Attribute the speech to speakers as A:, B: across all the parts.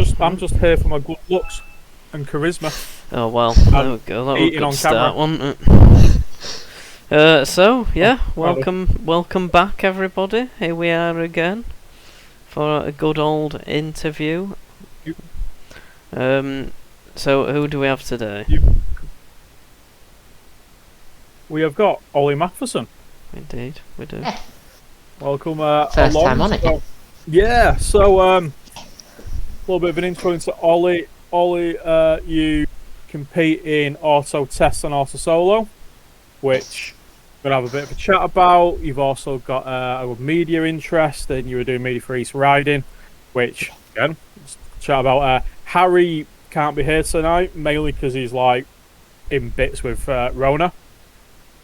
A: just here for my good looks and charisma.
B: Oh well, there we go. That was a good start, wasn't it? So yeah, welcome back, everybody. Here we are again for a good old interview. So who do we have today?
A: We have got Oliver Mathison.
B: Indeed, we do.
C: Yeah.
A: Welcome.
C: First time on it.
A: Yeah. So a little bit of an intro into Ollie. Ollie, you compete in auto test and auto solo, which we're gonna have a bit of a chat about. You've also got a media interest, and you were doing media for East Riding, which again, chat about. Harry can't be here tonight, mainly because he's like in bits with Rona.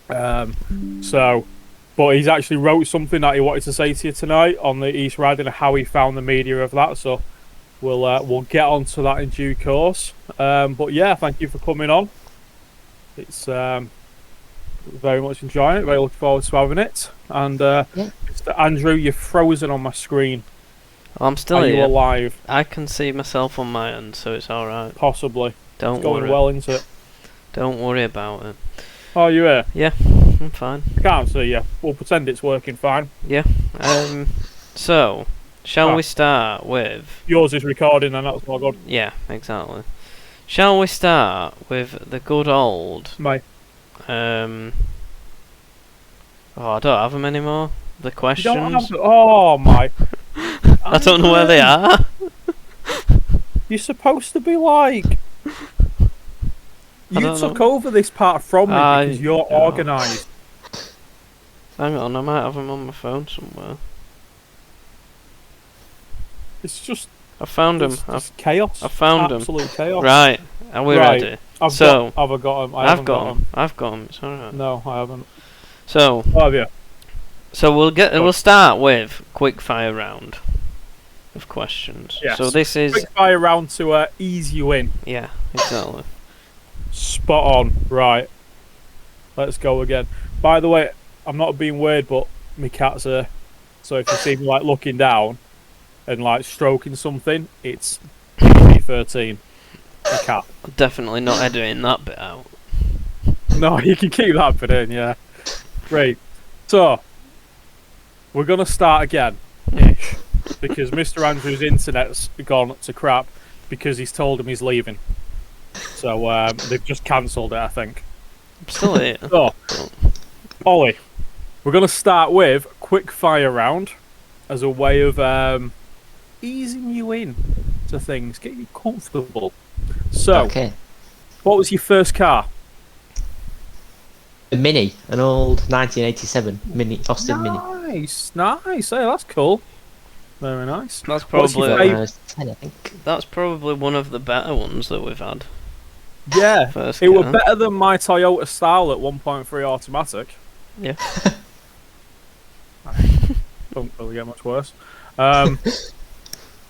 A: But he's actually wrote something that he wanted to say to you tonight on the East Riding and how he found the media of that. So we'll get onto that in due course. But yeah, thank you for coming on. It's very much enjoying it. Very looking forward to having it. And Mr. Andrew, you're frozen on my screen.
B: I'm still
A: Are
B: here.
A: you alive?
B: I can see myself on my end, so it's all right.
A: Possibly.
B: Don't
A: it's going
B: worry.
A: well into it.
B: Don't worry about it.
A: Oh, you here?
B: Yeah, I'm fine.
A: I can't see you. We'll pretend it's working fine.
B: Yeah. So, shall we start with...
A: Yours is recording and that's all good.
B: Yeah, exactly. Shall we start with the good old...
A: Mate.
B: I don't have them anymore. The questions.
A: You don't have to... Oh, my...
B: I don't know where they are.
A: You're supposed to be like... You took over this part from me because you're organised.
B: Hang on, I might have them on my phone somewhere.
A: It's just...
B: I found them.
A: It's chaos.
B: I found them.
A: Absolute chaos.
B: Right, are we ready?
A: I've got them.
B: I've got them. I've got them. It's alright.
A: No, I haven't.
B: So...
A: Oh, have you?
B: So we'll start with quick fire round of questions.
A: Yes.
B: So this is
A: quick fire round to ease you in.
B: Yeah, exactly.
A: Spot on. Right. Let's go again. By the way, I'm not being weird, but my cat's here. So if you see me like looking down and like stroking something, it's PG-13. The cat.
B: I'm definitely not editing that bit out.
A: No, you can keep that bit in. Yeah. Great. So we're gonna start again, ish, because Mr. Andrew's internet's gone to crap because he's told him he's leaving. So they've just cancelled it, I think.
B: I'm still here.
A: So, Ollie, we're going to start with quick fire round as a way of easing you in to things, get you comfortable. So,
C: Okay.
A: What was your first car?
C: A Mini, an old 1987 Mini, Austin Mini.
A: Nice. Hey, that's cool. Very nice.
B: That's
A: What's
B: probably
A: your
C: When I was 10, I think.
B: that's probably one of the better ones that we've had.
A: Yeah,
B: First
A: it
B: car.
A: was better than my Toyota Style at 1.3 automatic.
B: Yeah.
A: Don't really get much worse.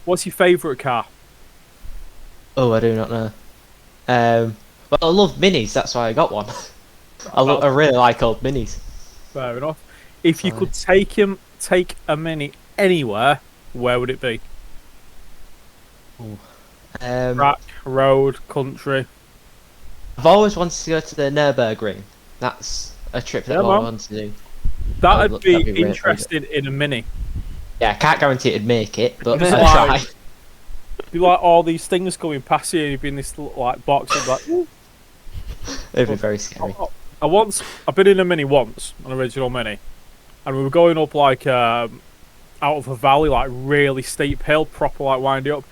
A: What's your favourite car?
C: Oh, I do not know. Well, I love Minis, that's why I got one. I really like old Minis.
A: Fair enough. If you could take a Mini anywhere, where would it be? Track, road, country.
C: I've always wanted to go to the Nürburgring. That's a trip that I want to do.
A: That'd be
C: really
A: interested in a Mini.
C: Yeah, I can't guarantee it'd make it, but
A: It's
C: I'll
A: like-
C: try.
A: Be like all these things coming past you, and you'd be in this little, like box. And like, ooh.
C: It'd be very scary.
A: I've been in a Mini once, an original Mini, and we were going up like out of a valley, like really steep hill, proper like winding up,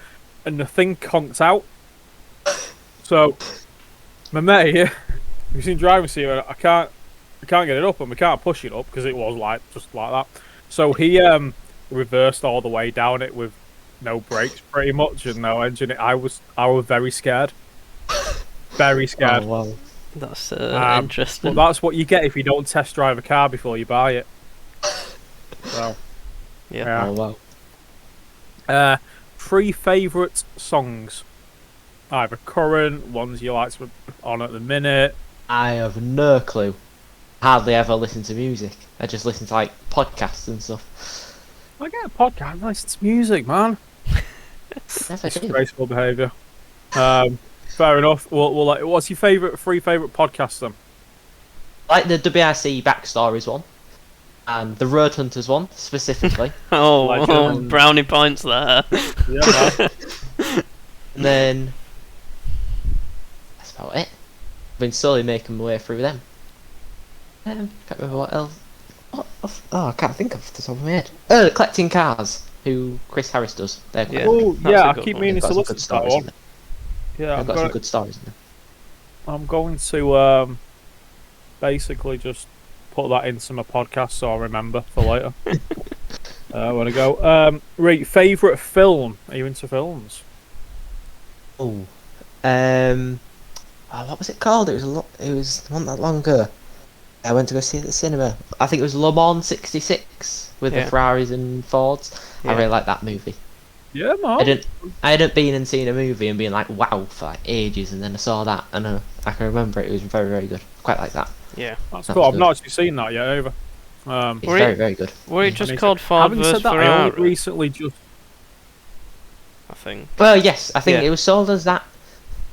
A: and the thing conked out. So my mate, we've seen driving seat, and I can't get it up, and we can't push it up because it was like just like that. So he reversed all the way down it with no brakes, pretty much, and no engine. I was very scared, very scared.
C: Oh, wow.
B: That's interesting.
A: But that's what you get if you don't test drive a car before you buy it. So,
B: Yeah.
C: Oh, wow.
A: 3 favourite songs. Either current, ones you like on at the minute.
C: I have no clue. Hardly ever listen to music. I just listen to like podcasts and stuff.
A: I get a podcast, I listen to music, man.
C: Never do.
A: Disgraceful behaviour. Fair enough. Well, what's your three favourite podcasts then?
C: Like the BRC Backstories one, and the Roadhunters one specifically.
B: Brownie points there.
A: Yeah, man.
C: And then that's about it. I've been slowly making my way through them. Can't remember what else. I can't think of the top of my head. Collecting Cars, who Chris Harris does. They're quite
A: yeah, I keep meaning to listen to that one. Yeah,
C: I've got some good stories in there.
A: I'm going to basically just put that into my podcast so I remember for later. When I go. Right, favourite film? Are you into films?
C: Oh, what was it called? It was not that long ago. I went to go see it at the cinema. I think it was Le Mans '66 with the Ferraris and Fords. I really like that movie.
A: Yeah, man.
C: I hadn't been and seen a movie and been like, wow, for like ages, and then I saw that, and I can remember it. It was very, very good. Quite like that.
B: Yeah,
A: that's cool. I've not actually seen that yet, either.
C: It's very, very good.
B: Were it just called Ford vs Ferrari?
A: I only recently just.
B: I think.
C: Well, yes, I think it was sold as that.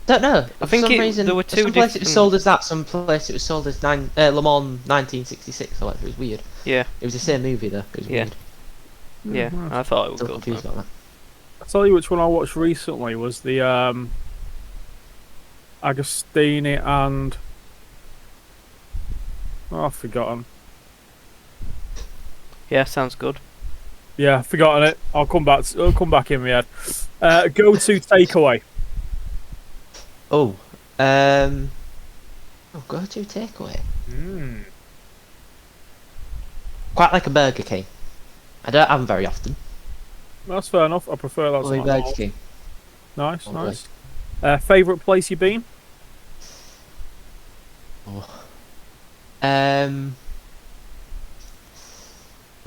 C: Don't know.
B: I think
C: for some reason,
B: there were two
C: some place
B: different.
C: It was sold as that. Some place it was sold as Le Mans 1966 or whatever. It was weird.
B: Yeah.
C: It was the same movie though. It was weird.
B: Yeah, I thought it was
C: Still
B: good.
C: confused about that.
A: I'll tell you which one I watched recently was the Agostini and I've forgotten.
B: Yeah, sounds good.
A: Yeah, I've forgotten it. I'll come back in my head. Go-to takeaway.
C: Go to takeaway. Quite like a Burger King. I don't have them very often.
A: That's fair enough. I prefer that.
C: Burger King.
A: Nice, nice. Favourite place you've been?
C: My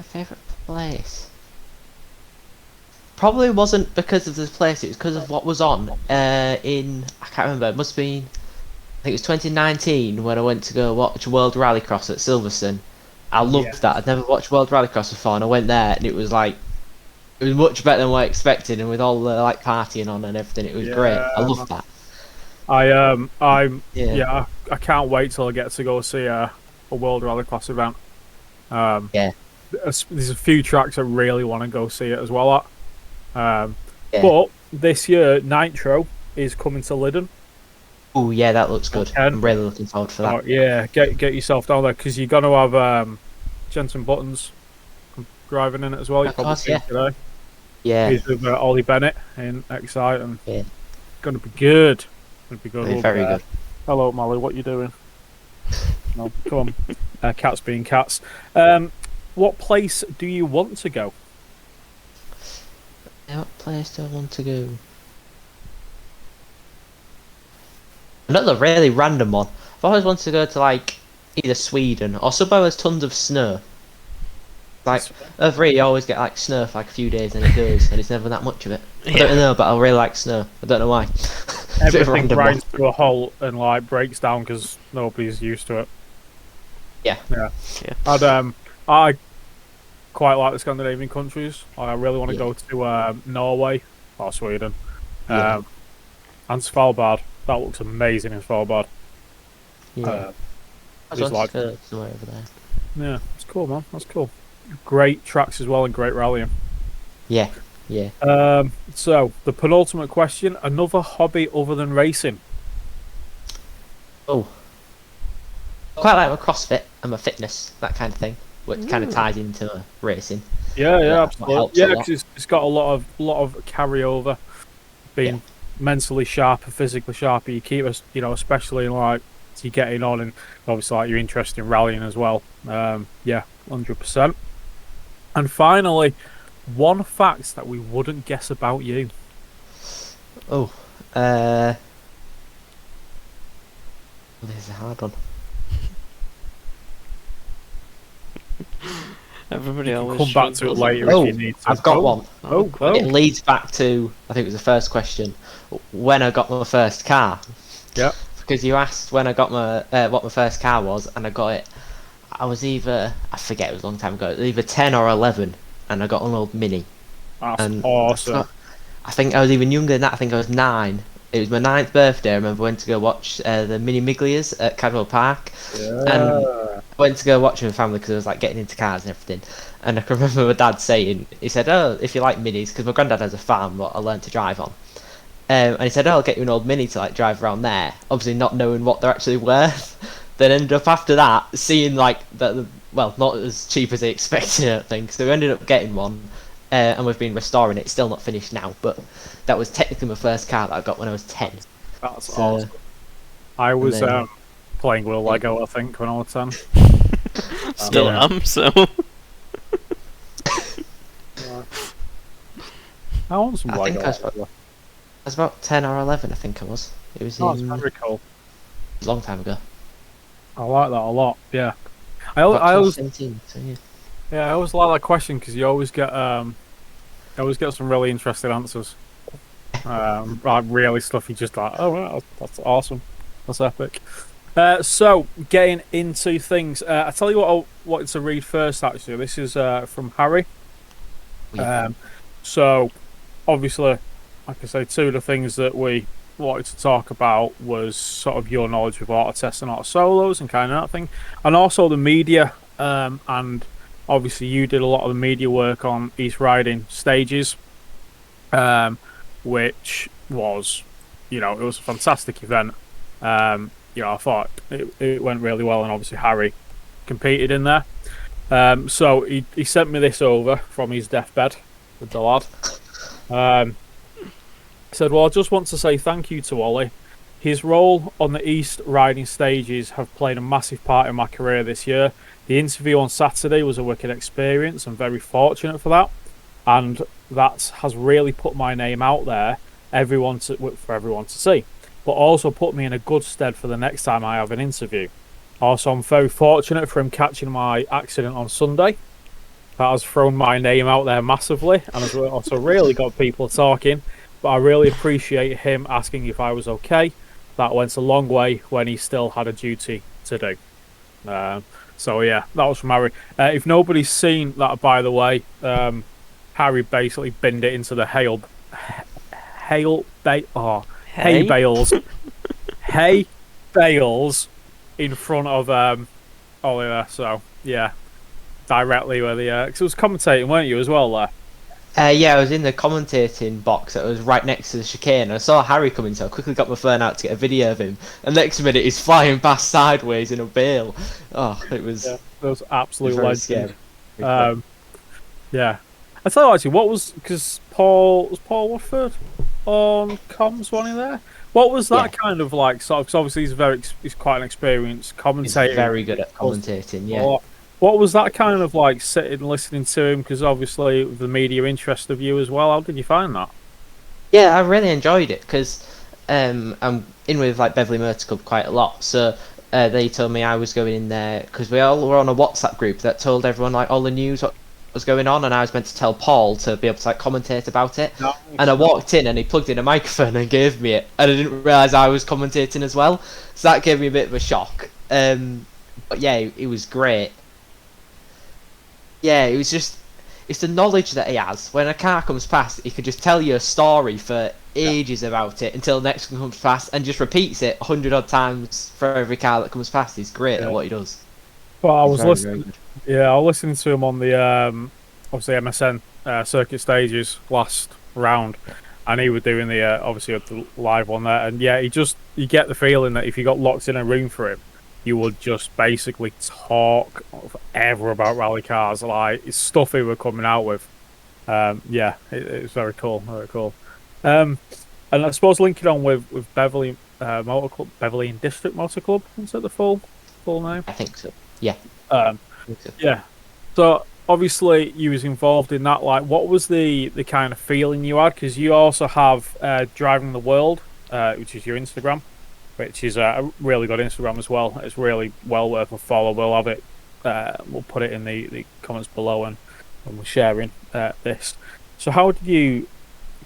C: favourite place probably wasn't because of the place. It was because of what was on. I can't remember. It must have been. I think it was 2019 when I went to go watch World Rallycross at Silverstone. I loved that. I'd never watched World Rallycross before, and I went there, and it was like. It was much better than what I expected, and with all the partying on and everything, it was great. I loved that.
A: I can't wait till I get to go see a World Rallycross event. There's a few tracks I really want to go see it as well at. But this year, Nitro is coming to Lyddon.
C: Oh yeah, that looks good. I'm really looking forward to that.
A: Oh, yeah, get yourself down there because you're gonna have Jensen Buttons driving in it as well.
C: Of course, today.
A: Yeah. He's with Ollie Bennett in Excite, and gonna be good. Gonna be good.
C: Very good.
A: Hello, Molly. What you doing? No, come on. Cats being cats. What place do you want to go?
C: What place do I want to go? Another really random one. I've always wanted to go to either Sweden or somewhere where there's tons of snow. Over here you always get snow for a few days and it goes, and it's never that much of it. I don't know, but I really like snow. I don't know why.
A: Everything grinds to a halt and breaks down because nobody's used to it.
C: Yeah.
A: I quite like the Scandinavian countries. I really want to go to Norway or Sweden, and Svalbard. That looks amazing in Svalbard.
C: Yeah. I was somewhere over there.
A: Yeah, it's cool, man. That's cool. Great tracks as well and great rallying.
C: Yeah.
A: So the penultimate question: another hobby other than racing?
C: Oh, I quite like my CrossFit and my fitness, that kind of thing, which kind of ties into racing.
A: Yeah, absolutely. Yeah, because it's got a lot of carryover. Being mentally sharp and physically sharp, you keep us, especially in you're getting on, and obviously you're interested in rallying as well. 100%. And finally, one fact that we wouldn't guess about you.
C: Oh, this is a hard one.
B: Everybody always
A: come back to it later if you need to.
C: I've got one.
A: It
C: leads back to, I think it was the first question, when I got my first car.
A: Yeah.
C: Because you asked when I got what my first car was, and I got it. I was I forget, it was a long time ago, either 10 or 11, and I got an old Mini.
A: That's awesome.
C: I think I was even younger than that. I think I was 9. It was my 9th birthday. I remember went to go watch the Mini Miglias at Cadwell Park, and I went to go watch with my family because I was like getting into cars and everything. And I can remember my dad saying, he said, "Oh, if you like minis," because my granddad has a farm what I learned to drive on. And he said, "Oh, I'll get you an old Mini to like drive around there." Obviously, not knowing what they're actually worth. Then ended up after that seeing like that, well, not as cheap as they expected, I don't think. So we ended up getting one, and we've been restoring it. It's still not finished now, but that was technically my first car that I got when I was 10.
A: That's awesome. I was playing with Lego, I think, when I was 10.
B: Still am, so.
A: I want some Lego.
C: I was about 10 or 11, I think I was. It was
A: very cool.
C: A long time ago.
A: I like that a lot. Yeah, I always
C: 17, so yeah.
A: Yeah, I always like that question because you always get some really interesting answers. Like really stuff you just like, oh wow, that's awesome, that's epic. So getting into things, I tell you what I wanted to read first. Actually, this is from Harry. So obviously, like I say, 2 of the things that we wanted to talk about was sort of your knowledge of auto tests and auto solos and kind of that thing, and also the media. And obviously, you did a lot of the media work on East Riding stages, which was, it was a fantastic event. I thought it went really well, and obviously Harry competed in there. So he sent me this over from his deathbed, the lad. He said, "Well, I just want to say thank you to Ollie. His role on the East Riding stages have played a massive part in my career this year. The interview on Saturday was a wicked experience. I'm very fortunate for that, and that has really put my name out there, for everyone to see, but also put me in a good stead for the next time I have an interview. Also, I'm very fortunate for him catching my accident on Sunday. That has thrown my name out there massively, and has also really got people talking. But I really appreciate him asking if I was okay. That went a long way when he still had a duty to do." So yeah, that was from Harry. If nobody's seen that, by the way, Harry basically binned it into the hay bales in front of Oliver. So yeah, directly where because it was commentating, weren't you, as well there?
C: Yeah, I was in the commentating box that was right next to the chicane. I saw Harry coming, so I quickly got my phone out to get a video of him. And next minute, he's flying past sideways in a bale. Oh, it was
A: absolute legend.
C: Scary.
A: Yeah, I tell you actually, what was, because was Paul Woodford on comms one in there? What was that kind of like? Sort of, 'cause obviously he's quite an experienced commentator.
C: He's very good at commentating. Yeah.
A: What was that kind of like, sitting and listening to him? Because obviously the media interest of you as well. How did you find that?
C: Yeah, I really enjoyed it because I'm in with like Beverley Motor Club quite a lot. So they told me I was going in there because we all were on a WhatsApp group that told everyone like all the news, what was going on, and I was meant to tell Paul to be able to like commentate about it. No. And I walked in and he plugged in a microphone and gave me it, and I didn't realise I was commentating as well. So that gave me a bit of a shock. But yeah, it was great. Yeah, it was just, it's the knowledge that he has. When a car comes past, he can just tell you a story for ages about it until the next one comes past, and just repeats it 100 odd times for every car that comes past. He's great at what he does.
A: Well, I was listening. Yeah, I was listening to him on the obviously MSN circuit stages last round, and he was doing the obviously the live one there, and yeah, you get the feeling that if you got locked in a room for him, you would just basically talk forever about rally cars, like it's stuff he were coming out with. Yeah, it was very cool, very cool. And I suppose linking on with Beverley Motor Club, Beverley and District Motor Club, is that the full name?
C: I think so. Yeah.
A: Yeah. So obviously you was involved in that. Like, what was the kind of feeling you had? Because you also have Driving the World, which is your Instagram, which is a really good Instagram as well. It's really well worth a follow. We'll have it. We'll put it in the comments below, and we're sharing this. So how did you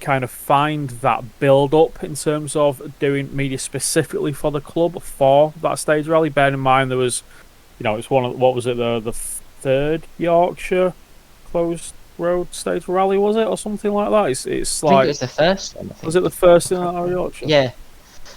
A: kind of find that build up in terms of doing media specifically for the club for that stage rally? Bearing in mind there was, it's one of, what was it, the third Yorkshire closed Road Stage Rally, was it, or something like that? It's like,
C: I think it was the first one.
A: Was it the first in our Yorkshire?
C: Yeah,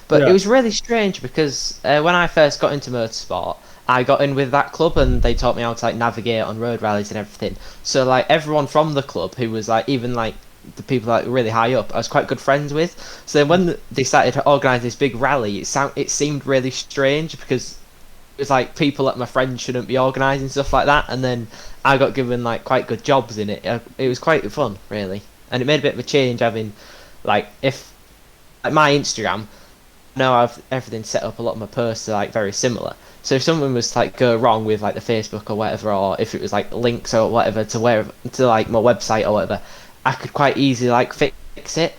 C: but it was really strange because when I first got into motorsport, I got in with that club and they taught me how to like navigate on road rallies and everything. So like everyone from the club who was like even like the people like really high up, I was quite good friends with. So then when they started to organise this big rally, it seemed really strange because it was like people that my friends shouldn't be organising stuff like that, and then I got given like quite good jobs in it. It was quite fun, really, and it made a bit of a change having like if like my Instagram. Now I've everything set up. A lot of my posts are like very similar. So if something was to, like go wrong with like the Facebook or whatever, or if it was like links or whatever to like my website or whatever, I could quite easily like fix it.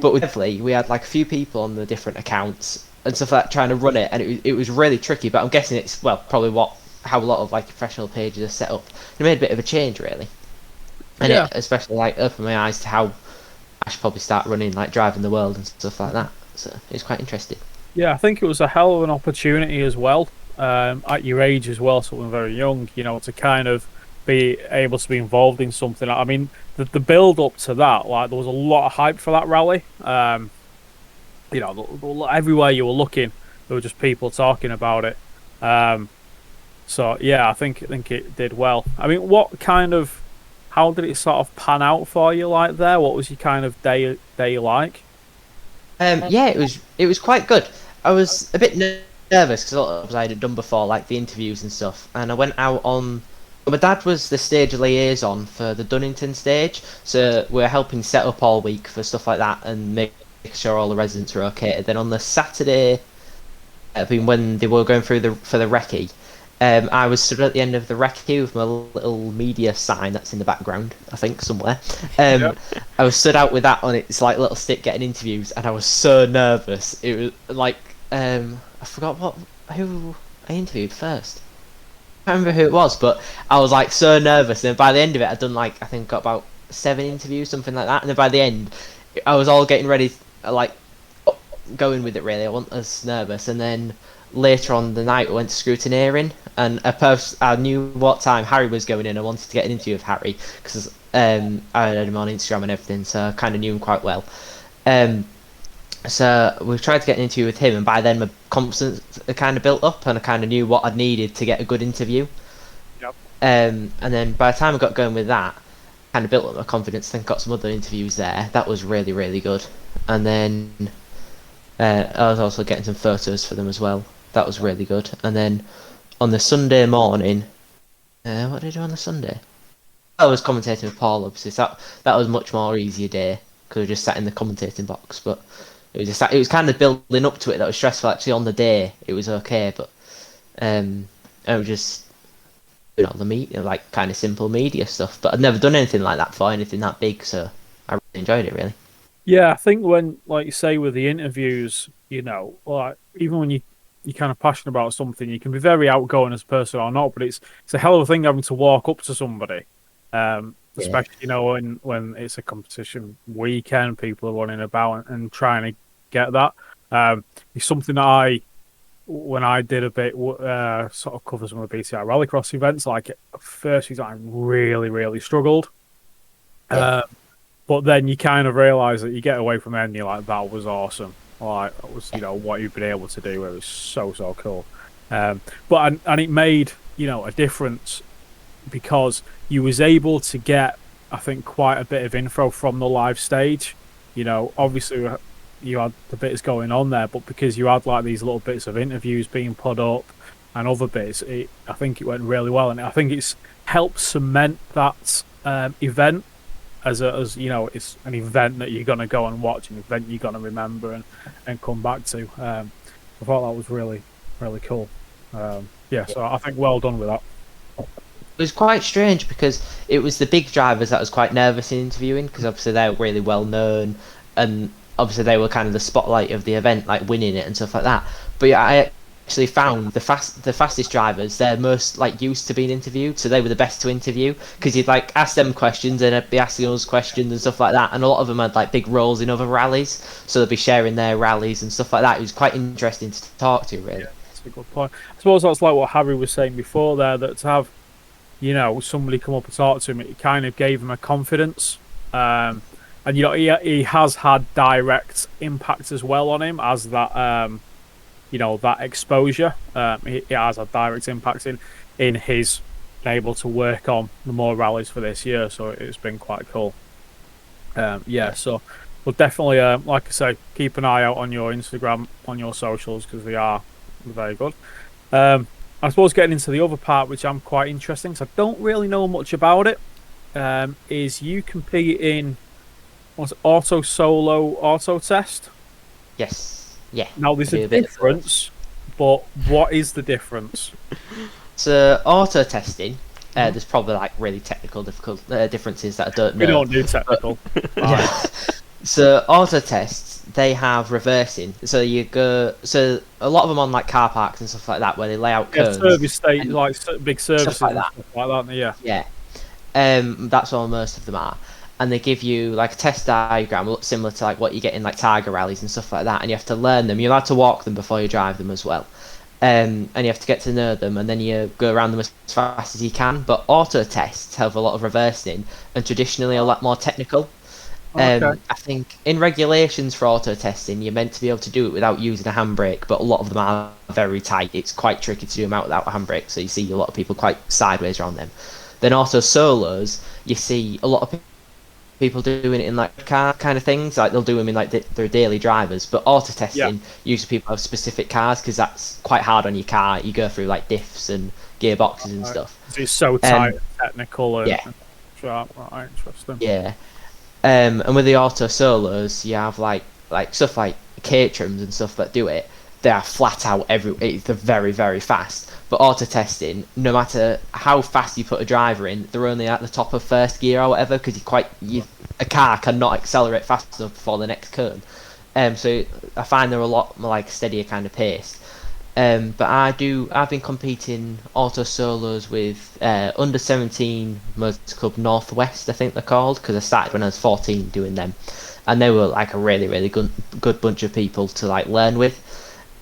C: But with Everly, we had like a few people on the different accounts and stuff like that trying to run it, and it was really tricky. But I'm guessing it's probably how a lot of like professional pages are set up. It made a bit of a change really, and it especially like opened my eyes to how I should probably start running like Driving the World and stuff like that. So it's quite interesting.
A: Yeah, I think it was a hell of an opportunity as well, at your age as well, something very young, to kind of be able to be involved in something. I mean, the build up to that, like there was a lot of hype for that rally. Everywhere you were looking, there were just people talking about it. So yeah, I think it did well. I mean, how did it sort of pan out for you like there? What was your kind of day like?
C: Yeah, it was quite good. I was a bit nervous because a lot of I had done before, like the interviews and stuff. And I went out on. My dad was the stage liaison for the Dunnington stage, so we're helping set up all week for stuff like that and make sure all the residents are okay. Then on the Saturday, when they were going through for the recce, I was stood at the end of the recce with my little media sign that's in the background, I think, somewhere. I was stood out with that on its like little stick getting interviews, and I was so nervous. It was like, I forgot who I interviewed first. I can't remember who it was, but I was like so nervous. And by the end of it, I'd done like, I think got about 7 interviews, something like that. And then by the end, I was all getting ready, like going with it really. I wasn't as nervous. And then later on the night, I went to scrutineering, and I knew what time Harry was going in. I wanted to get an interview with Harry because I had him on Instagram and everything, so I kind of knew him quite well. So we tried to get an interview with him, and by then my confidence kind of built up, and I kind of knew what I'd needed to get a good interview.
A: Yep.
C: And then by the time I got going with that, I kind of built up my confidence. Then got some other interviews there. That was really, really good. And then I was also getting some photos for them as well. That was really good. And then on the Sunday morning, what did I do on the Sunday? I was commentating with Paul, obviously. So that was a much more easier day because I just sat in the commentating box. But it was kind of building up to it that was stressful. Actually, on the day it was okay, but I was just the media, like kind of simple media stuff. But I'd never done anything like that before, anything that big. So I really enjoyed it, really.
A: Yeah, I think when, like you say, with the interviews, like even when you're kind of passionate about something, you can be very outgoing as a person or not, but it's a hell of a thing having to walk up to somebody, especially when it's a competition weekend, people are running about and trying to get that. It's something that when I did a bit sort of cover some of the BCI rallycross events, like at first I really, really struggled. But then you kind of realise that you get away from it and you're like, that was awesome. Like, that was, what you've been able to do. It was so, so cool. And it made, a difference because you was able to get, I think, quite a bit of info from the live stage. Obviously you had the bits going on there, but because you had like these little bits of interviews being put up and other bits, I think it went really well. And I think it's helped cement that event as it's an event that you're going to go and watch, an event you're going to remember and come back to. I thought that was really, really cool. So I think well done with that.
C: It was quite strange because it was the big drivers that I was quite nervous in interviewing because obviously they're really well known and obviously they were kind of the spotlight of the event, like winning it and stuff like that. But yeah, I actually found the fastest drivers, they're most like used to being interviewed, so they were the best to interview because you'd like ask them questions and I'd be asking us questions and stuff like that, and a lot of them had like big roles in other rallies, so they'd be sharing their rallies and stuff like that. It was quite interesting to talk to, really.
A: Yeah, that's a good point. I suppose that's like what Harry was saying before there, that to have somebody come up and talk to him, it kind of gave him a confidence. And he has had direct impact as well on him as that that exposure. He has had direct impact in his being able to work on the more rallies for this year, so it's been quite cool. So we'll definitely, like I say, keep an eye out on your Instagram, on your socials, because they are very good. I suppose getting into the other part, which I'm quite interested in, because I don't really know much about it, is you compete in auto solo auto test.
C: Yes. Yeah.
A: Now there's a difference, but what is the difference?
C: So auto testing, there's probably like really technical differences that I don't know.
A: We don't do technical.
C: Yeah. So auto tests, they have reversing. So a lot of them on like car parks and stuff like that, where they lay out cones.
A: Service state, like big services
C: stuff like that.
A: And stuff like that. Yeah.
C: Yeah. That's all most of them are. And they give you like a test diagram similar to like what you get in like Tiger rallies and stuff like that, and you have to learn them. You're allowed to walk them before you drive them as well. And you have to get to know them, and then you go around them as fast as you can. But auto tests have a lot of reversing, and traditionally a lot more technical. I think in regulations for auto testing, you're meant to be able to do it without using a handbrake, but a lot of them are very tight. It's quite tricky to do them out without a handbrake, so you see a lot of people quite sideways around them. Then auto solos, you see a lot of people doing it in like car kind of things, like they'll do them in like their daily drivers. But auto testing, usually people have specific cars, because that's quite hard on your car. You go through like diffs and gearboxes and stuff.
A: It's so tight, technical, and
C: sharp.
A: Right, interesting.
C: Yeah. And with the auto solos, you have like stuff like Caterhams and stuff that do it. They are flat out they're very, very fast. But auto testing, no matter how fast you put a driver in, they're only at the top of first gear or whatever, because a car cannot accelerate fast enough before the next cone. So I find they're a lot more like steadier kind of pace. But I've been competing auto solos with under 17 Motor Club Northwest, I think they're called, because I started when I was 14 doing them, and they were like a really, really good bunch of people to like learn with,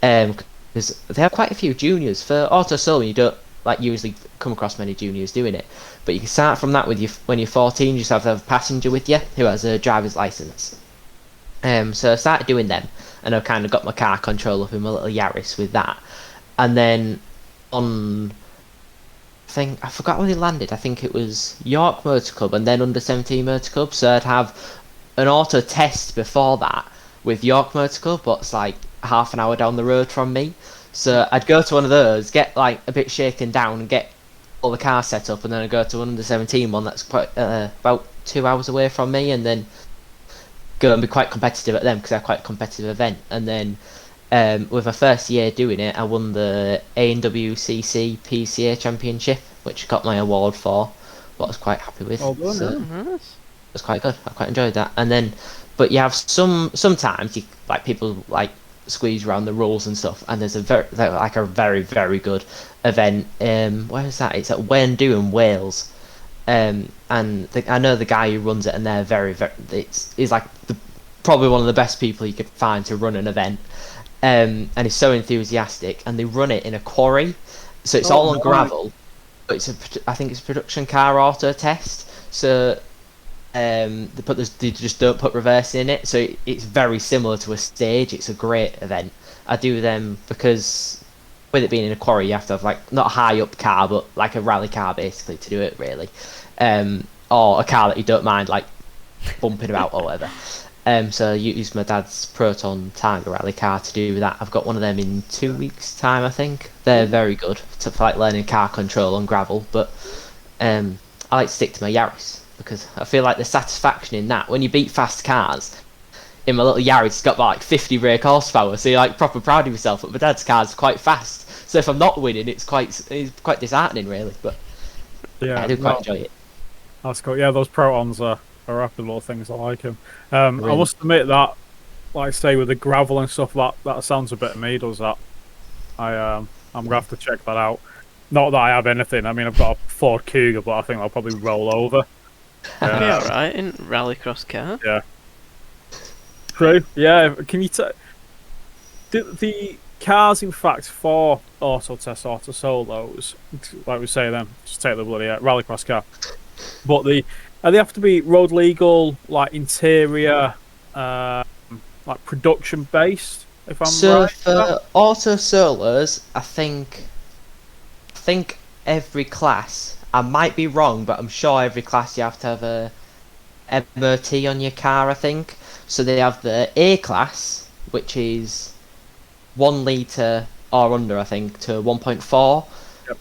C: because they have quite a few juniors for auto solo. You don't like usually come across many juniors doing it, but you can start from that with when you're 14. You just have to have a passenger with you who has a driver's license. So I started doing them, and I kind of got my car control up in my little Yaris with that. And then I forgot where they landed. I think it was York Motor Club and then under 17 Motor Club. So I'd have an auto test before that with York Motor Club, but it's like half an hour down the road from me. So I'd go to one of those, get like a bit shaken down and get all the cars set up, and then I'd go to an under 17 one that's quite about 2 hours away from me, and then go and be quite competitive at them, because they're quite a competitive event. And then with my first year doing it, I won the AWCC PCA Championship, which I got my award for, what I was quite happy with.
A: Oh, good,
C: so it was quite good. I quite enjoyed that. And then, but you have sometimes you like people like squeeze around the rules and stuff, and there's a very, very good event. Where is that? It's at Wendoo in Wales. And I know the guy who runs it, and they're very, very. He's like probably one of the best people you could find to run an event. And he's so enthusiastic, and they run it in a quarry, so it's all on gravel. But I think it's a production car auto test. So they just don't put reverse in it. So it's very similar to a stage. It's a great event. I do them because with it being in a quarry, you have to have like not a high up car, but like a rally car basically to do it really, or a car that you don't mind like bumping about or whatever. So I use my dad's Proton Tiger rally car to do that. I've got one of them in 2 weeks' time, I think. They're very good for like learning car control on gravel, but I like to stick to my Yaris because I feel like the satisfaction in that when you beat fast cars. In my little Yaris, it's got about like 50 brake horsepower, so you're like proper proud of yourself. But my dad's car's quite fast, so if I'm not winning, it's quite disheartening, really. But yeah, I do quite enjoy it.
A: That's cool. Yeah, those Protons are rapid little things. I like them. I must admit that, like say with the gravel and stuff, that sounds a bit of me. Does that? I'm gonna have to check that out. Not that I have anything. I mean, I've got a Ford Cougar, but I think I'll probably roll over.
B: Yeah, right in rallycross car.
A: Yeah. True. Yeah. Can you the cars, in fact, for auto test, auto solos, like we say them, just take the bloody rallycross car. But they have to be road legal, like interior, like production based. If I'm right.
C: So for auto solos, I think every class. I might be wrong, but I'm sure every class you have to have a MOT on your car. I think so. They have the A class, which is 1 litre or under, I think, to 1.4.
A: Yep.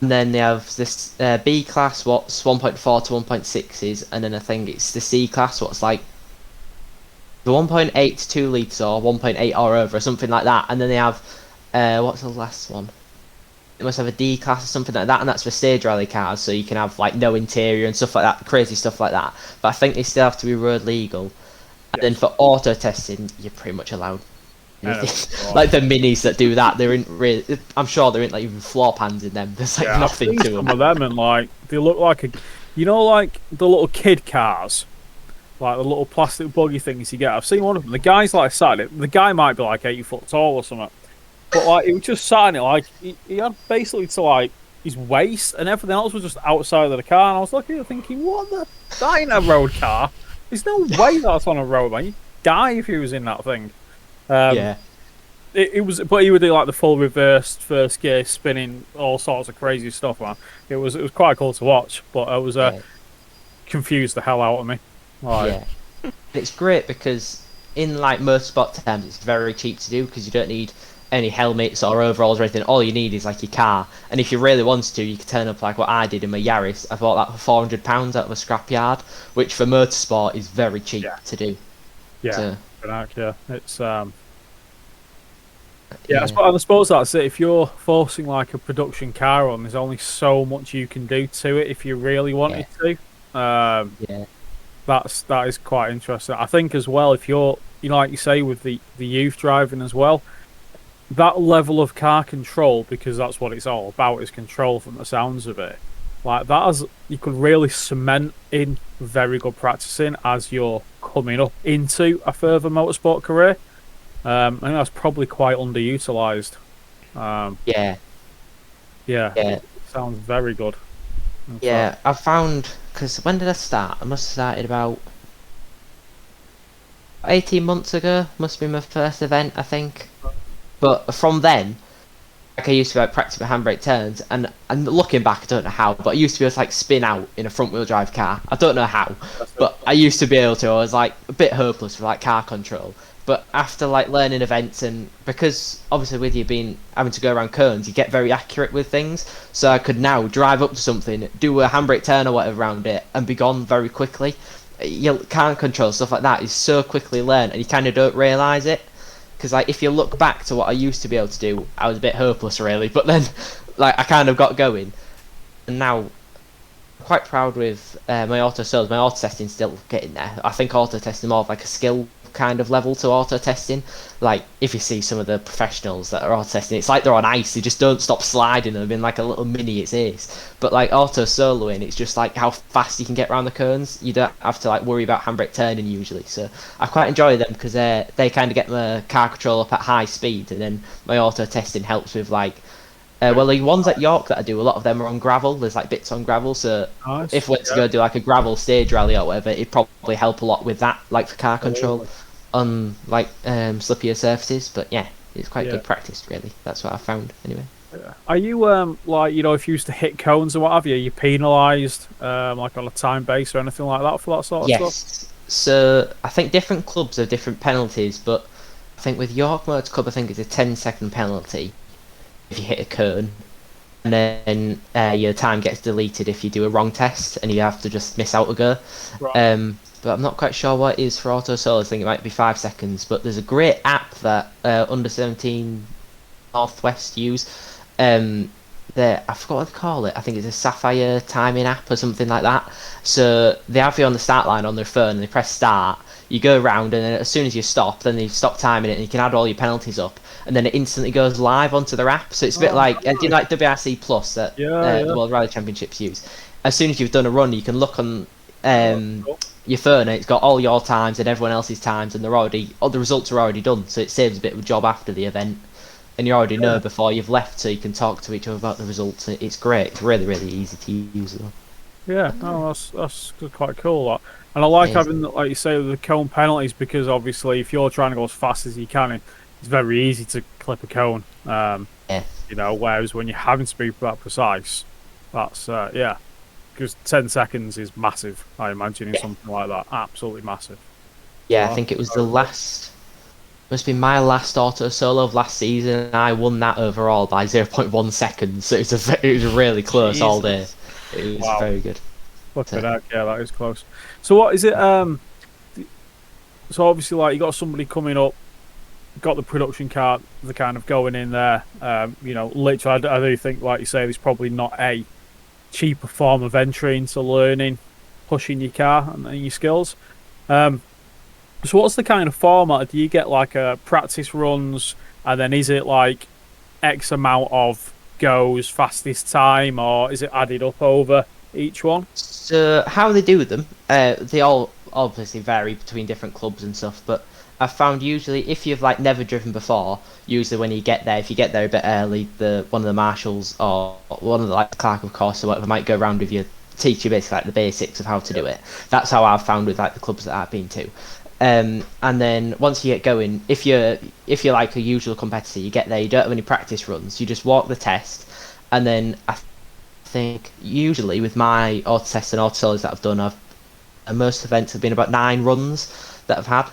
C: And then they have this B class, what's 1.4 to 1.6 is, and then I think it's the C class, what's like the 1.8 to 2 litres or 1.8 or over, or something like that. And then they have, what's the last one? They must have a D class or something like that, and that's for stage rally cars, so you can have like no interior and stuff like that, crazy stuff like that. But I think they still have to be road legal. And then for auto testing, you're pretty much allowed. Like the minis that do that, they're in really. I'm sure there ain't like even floor pans in them. There's like nothing to them.
A: Some of them, and like they look like like the little kid cars, like the little plastic buggy things you get. I've seen one of them. The guy's like sat in it. The guy might be like 8 foot tall or something, but like he was just sat in it. Like he had basically to like his waist, and everything else was just outside of the car. And I was looking at thinking, what the? That ain't a road car. There's no way that's on a road, man. You'd die if he was in that thing. It was, but he would do like the full reversed first gear spinning, all sorts of crazy stuff, man. It was quite cool to watch, but it was confused the hell out of me. Like,
C: yeah, it's great because in like motorsport terms, it's very cheap to do because you don't need any helmets or overalls or anything. All you need is like your car, and if you really wanted to, you could turn up like what I did in my Yaris. I bought that for £400 out of a scrapyard, which for motorsport is very cheap to do.
A: Yeah, it's I suppose that's it. If you're forcing like a production car on, there's only so much you can do to it if you really wanted to. That is quite interesting. I think as well, if you're, like you say, with the youth driving as well, that level of car control, because that's what it's all about, is control from the sounds of it. Like that, you could really cement in very good practicing as you're coming up into a further motorsport career. I think that's probably quite underutilized. It sounds very good.
C: Yeah, I found, because when did I start? I must have started about 18 months ago. Must be my first event, I think. But from then, like I used to practice my handbrake turns, and looking back, I don't know how, but I used to be able to like spin out in a front wheel drive car. I don't know how, but I used to be able to. I was like a bit hopeless with like car control. But after like learning events, and because obviously with you having to go around cones, you get very accurate with things. So I could now drive up to something, do a handbrake turn or whatever around it, and be gone very quickly. Your car control, stuff like that, is so quickly learned, and you kind of don't realise it. Because like if you look back to what I used to be able to do, I was a bit hopeless really. But then, like I kind of got going, and now I'm quite proud with my auto solos. My auto testing's still getting there. I think auto testing more of like a skill kind of level to auto testing. Like if you see some of the professionals that are auto testing, it's like they're on ice. They just don't stop sliding them in like a little mini. It's ace. But like auto soloing, it's just like how fast you can get around the cones. You don't have to like worry about handbrake turning usually. So I quite enjoy them because they kind of get my car control up at high speed, and then my auto testing helps with like well, the ones at York that I do, a lot of them are on gravel. There's like bits on gravel, so if we went to go do like a gravel stage rally or whatever, it'd probably help a lot with that, like for car control on like slippier surfaces. But yeah, it's quite good practice really. That's what I found anyway.
A: Are you like, if you used to hit cones or what have you, are you penalised like on a time base or anything like that for that sort of stuff?
C: Yes. So I think different clubs have different penalties, but I think with York Motor Club, I think it's a 10-second penalty if you hit a cone, and then your time gets deleted if you do a wrong test, and you have to just miss out a go. Right. But I'm not quite sure what it is for auto solos. I think it might be 5 seconds. But there's a great app that under 17 Northwest use. I forgot what they call it. I think it's a Sapphire timing app or something like that. So they have you on the start line on their phone, and they press start. You go around, and then as soon as you stop, then they stop timing it, and you can add all your penalties up, and then it instantly goes live onto their app. So it's a bit like, do you like WRC Plus that the World Rally Championships use? As soon as you've done a run, you can look on your phone and it's got all your times and everyone else's times, and all the results are already done, so it saves a bit of a job after the event, and you already know before you've left, so you can talk to each other about the results. It's great. It's really, really easy to use though.
A: Yeah, no, that's quite cool. That. And I like having, like you say, the cone penalties, because obviously if you're trying to go as fast as you can, it's very easy to clip a cone. You know, whereas when you're having to be that precise, that's because 10 seconds is massive. I imagine in something like that, absolutely massive.
C: Yeah, I think it was must have been my last auto solo of last season, and I won that overall by 0.1 seconds. So it was really close all day. It was very good.
A: Look at that, yeah, that is close. So what is it? So obviously, like, you got somebody coming up, got the production card, they're kind of going in there. You know, literally, I do think, like you say, there's probably not a cheaper form of entry into learning, pushing your car and your skills. So what's the kind of format? Do you get like practice runs, and then is it like X amount of goes fastest time, or is it added up over each one?
C: So how they do them, they all obviously vary between different clubs and stuff, but I've found usually if you've like never driven before, usually when you get there, if you get there a bit early, one of the marshals or one of the like clerk of course or whatever might go around with you, teach you basically like the basics of how to do it. That's how I've found with like the clubs that I've been to. And then once you get going, if you're like a usual competitor, you get there, you don't have any practice runs, you just walk the test, and then I think usually with my auto tests and auto solos that I've done, most events have been about 9 runs that I've had.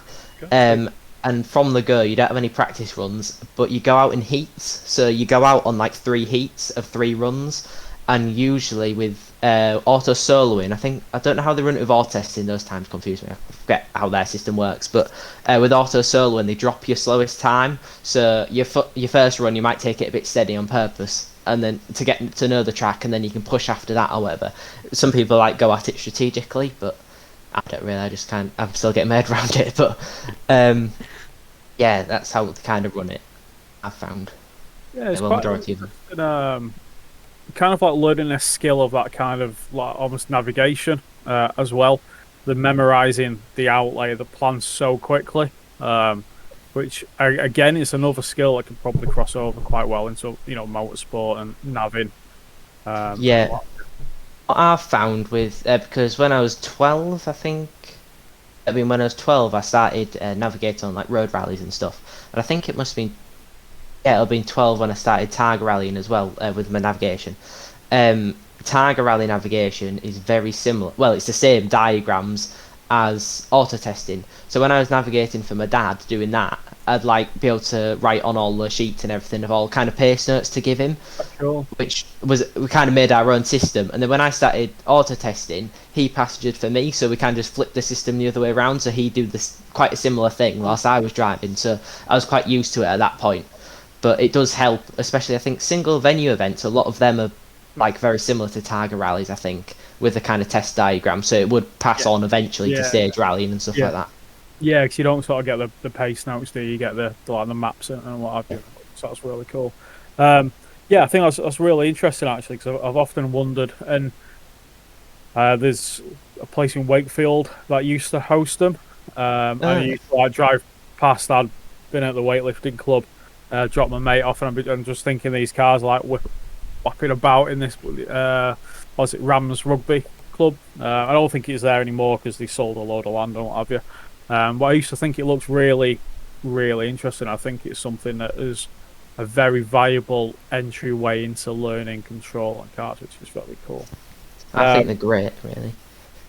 C: And from the go, you don't have any practice runs, but you go out in heats. So you go out on like 3 heats of 3 runs, and usually with auto soloing, I don't know how they run it with auto testing. Those times confuse me. I forget how their system works. But with auto soloing, they drop your slowest time. So your first run, you might take it a bit steady on purpose, and then to get to know the track, and then you can push after that or whatever. Some people like go at it strategically, but I don't really. I'm still getting my head around it. But yeah, that's how they kind of run it, I've found.
A: Yeah, it's quite majority of them. Kind of like learning a skill of that kind of like almost navigation as well. The memorizing the outlay, the plans so quickly, which again is another skill that can probably cross over quite well into, you know, motorsport and navving.
C: Yeah, what I've found with because when I was 12, when I was 12, I started navigating on like road rallies and stuff, and I think it must have been. Yeah, it'll been 12 when I started Tiger rallying as well with my navigation. Tiger rally navigation is very similar. Well, it's the same diagrams as auto testing. So when I was navigating for my dad doing that, I'd like be able to write on all the sheets and everything of all kind of pace notes to give him,
A: cool.
C: Which was we kind of made our own system. And then when I started auto testing, he passengered for me, so we kind of just flipped the system the other way around. So he'd do this quite a similar thing whilst I was driving. So I was quite used to it at that point. But it does help, especially I think single venue events. A lot of them are like very similar to Tiger rallies, I think, with the kind of test diagram. So it would pass on eventually to stage rallying and stuff like that. Yeah,
A: because you don't sort of get the pace notes, do you? You get the maps and what have you. So that's really cool. I think that's really interesting actually, because I've often wondered, and there's a place in Wakefield that used to host them. And I used to drive past. I'd been at the weightlifting club. Drop my mate off, and I'm just thinking these cars like whapping about in this what's it, Rams Rugby Club. I don't think it's there anymore because they sold a load of land and what have you. But I used to think it looks really, really interesting. I think it's something that is a very viable entryway into learning control on cars, which is very cool.
C: I think they're great, really.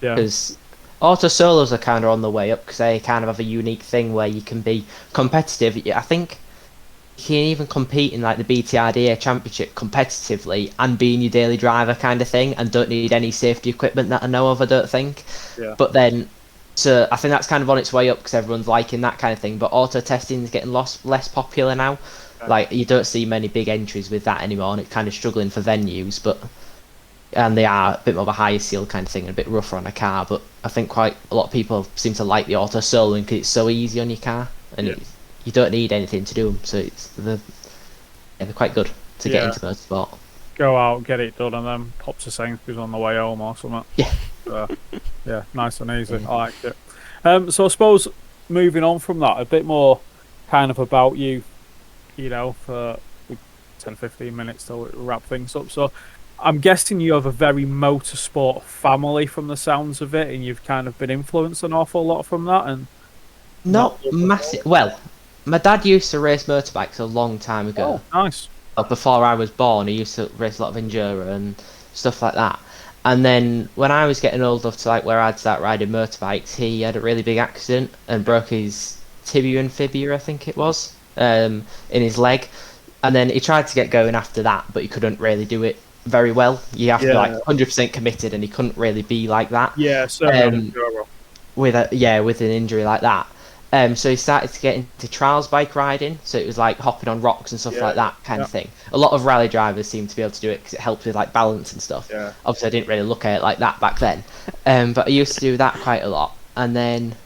A: Yeah.
C: Because auto solos are kind of on the way up because they kind of have a unique thing where you can be competitive. I think you can even compete in like the BTRDA Championship competitively and being your daily driver kind of thing, and don't need any safety equipment that I know of, I don't think.
A: Yeah.
C: But then, so I think that's kind of on its way up because everyone's liking that kind of thing. But auto testing is getting less popular now. Okay. Like you don't see many big entries with that anymore, and it's kind of struggling for venues. And they are a bit more of a higher seal kind of thing, and a bit rougher on a car. But I think quite a lot of people seem to like the auto soloing because it's so easy on your car, and you don't need anything to do them, so they're quite good to get into motorsport.
A: go out, get it done, and then pop to Sainsbury's on the way home or something.
C: Yeah.
A: Yeah, nice and easy. I like it. So I suppose moving on from that, a bit more kind of about you, for 10-15 minutes till we wrap things up. So I'm guessing you have a very motorsport family from the sounds of it, and you've kind of been influenced an awful lot from that. And
C: not massive. Well, my dad used to race motorbikes a long time ago.
A: Oh, nice.
C: Before I was born, he used to race a lot of enduro and stuff like that. And then when I was getting old enough to like where I'd start riding motorbikes, he had a really big accident and broke his tibia and fibula, I think it was, in his leg. And then he tried to get going after that, but he couldn't really do it very well. You have to be like 100% committed, and he couldn't really be like that.
A: Yeah, so
C: with an injury like that. So he started to get into trials bike riding, so it was like hopping on rocks and stuff like that kind of thing. A lot of rally drivers seem to be able to do it because it helps with like balance and stuff.
A: Yeah.
C: Obviously, I didn't really look at it like that back then, but I used to do that quite a lot. And then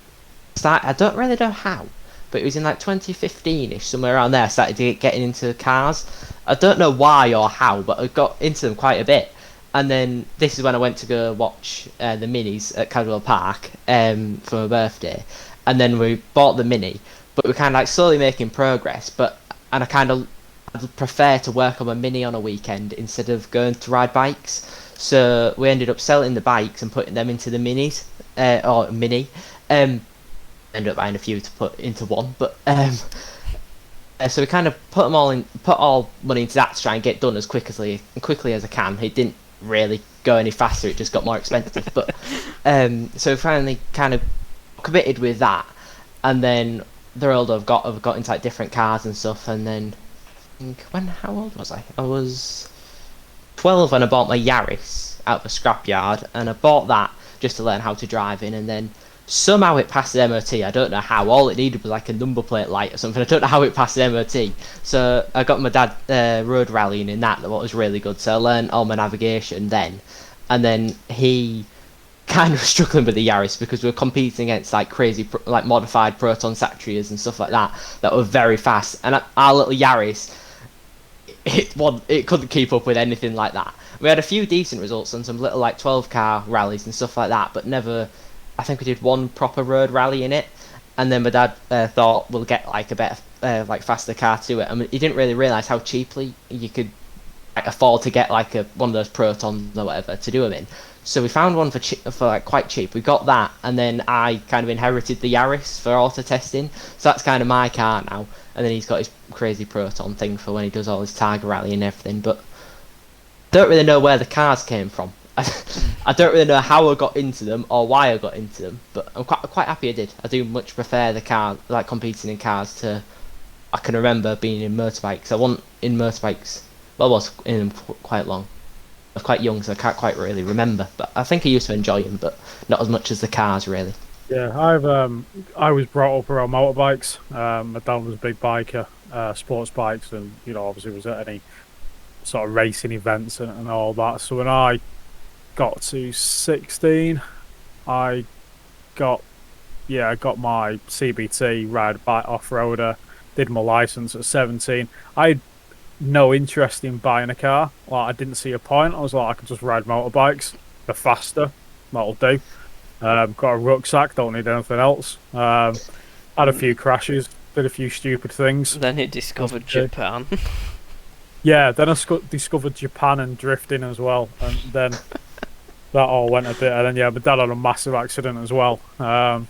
C: I don't really know how, but it was in like 2015ish, somewhere around there. I started getting into cars. I don't know why or how, but I got into them quite a bit. And then this is when I went to go watch the Minis at Cadwell Park for my birthday. And then we bought the Mini, but we're kind of like slowly making progress. And I'd prefer to work on a Mini on a weekend instead of going to ride bikes. So we ended up selling the bikes and putting them into the Minis, or Mini. Ended up buying a few to put into one, but so we kind of put all money into that to try and get done as quickly as I can. It didn't really go any faster; it just got more expensive. But so we finally kind of committed with that, and then the older I've got into like different cars and stuff. And then how old was I? I was 12 when I bought my Yaris out of a scrapyard, and I bought that just to learn how to drive in, and then somehow it passed the MOT. I don't know how. All it needed was like a number plate light or something. I don't know how it passed the MOT. So I got my dad road rallying in that was really good. So I learned all my navigation then, and then he kind of struggling with the Yaris because we were competing against like crazy like modified Proton Satrias and stuff like that were very fast, and our little Yaris it couldn't keep up with anything like that. We had a few decent results on some little like 12 car rallies and stuff like that, but never. I think we did one proper road rally in it, and then my dad thought we'll get like a better like faster car to it. I mean, he didn't really realise how cheaply you could like, afford to get like one of those Protons or whatever to do them in. So we found one for like quite cheap. We got that, and then I kind of inherited the Yaris for auto testing. So that's kind of my car now. And then he's got his crazy Proton thing for when he does all his Tiger rally and everything. But don't really know where the cars came from. I don't really know how I got into them or why I got into them, but I'm quite happy I did. I do much prefer the car, like competing in cars to. I can remember being in motorbikes. I wasn't in motorbikes. Well, I was in them quite long. I was quite young, so I can't quite really remember. But I think I used to enjoy them, but not as much as the cars, really.
A: Yeah, I was brought up around motorbikes. My dad was a big biker, sports bikes, and obviously was at any sort of racing events and all that. So when I got to 16, I got my CBT, ride a bike off-roader, did my licence at 17. I had no interest in buying a car. Like, I didn't see a point. I was like, I could just ride motorbikes. They're faster. That'll do. Got a rucksack, don't need anything else. Had a few crashes, did a few stupid things.
B: Then he discovered Japan.
A: Yeah, then I discovered Japan and drifting as well, and then that all went a bit. And then my dad had a massive accident as well. And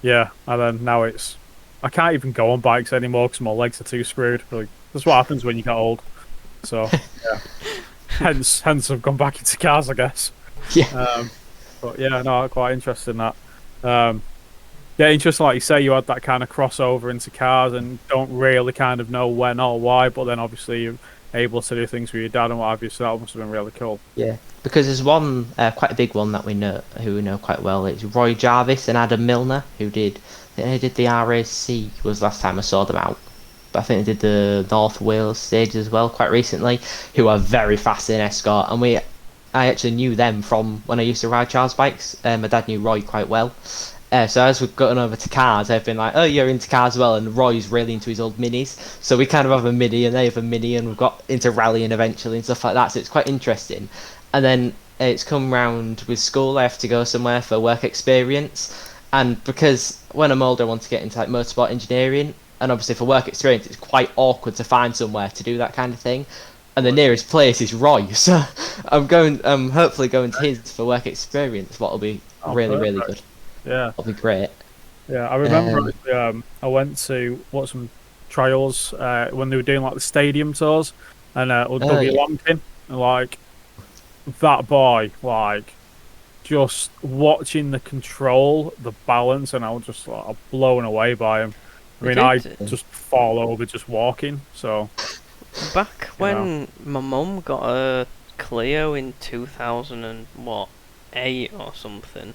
A: then now I can't even go on bikes anymore because my legs are too screwed. Like, that's what happens when you get old. So yeah, hence I've gone back into cars, I guess.
C: Yeah.
A: But yeah, no, quite interested in that. Interesting, like you say, you had that kind of crossover into cars and don't really kind of know when or why, but then obviously you're able to do things with your dad and what have you, so that must have been really cool.
C: Yeah, because there's one, quite a big one that we know quite well. It's Roy Jarvis and Adam Milner, who did the RAC, was last time I saw them out. But I think they did the North Wales stage as well quite recently, who are very fast in Escort, and I actually knew them from when I used to ride Charles bikes. My dad knew Roy quite well, So as we've gotten over to cars, I've been like, oh, you're into cars as well, and Roy's really into his old minis. So we kind of have a mini, and they have a mini, and we've got into rallying eventually and stuff like that. So it's quite interesting. And then it's come round with school. I have to go somewhere for work experience, and because when I'm older, I want to get into like motorsport engineering, and obviously for work experience, it's quite awkward to find somewhere to do that kind of thing. And the nearest place is Roy, so I'm hopefully going to his for work experience. What will be really good.
A: Yeah,
C: that'll be great.
A: Yeah, I remember I went to watch some trials when they were doing like the stadium tours, and Dougie Lampkin, and like that boy, like just watching the control, the balance, and I was just like blown away by him. I mean, I just fall over just walking. So
B: back when my mum got a Clio in 2008 or something,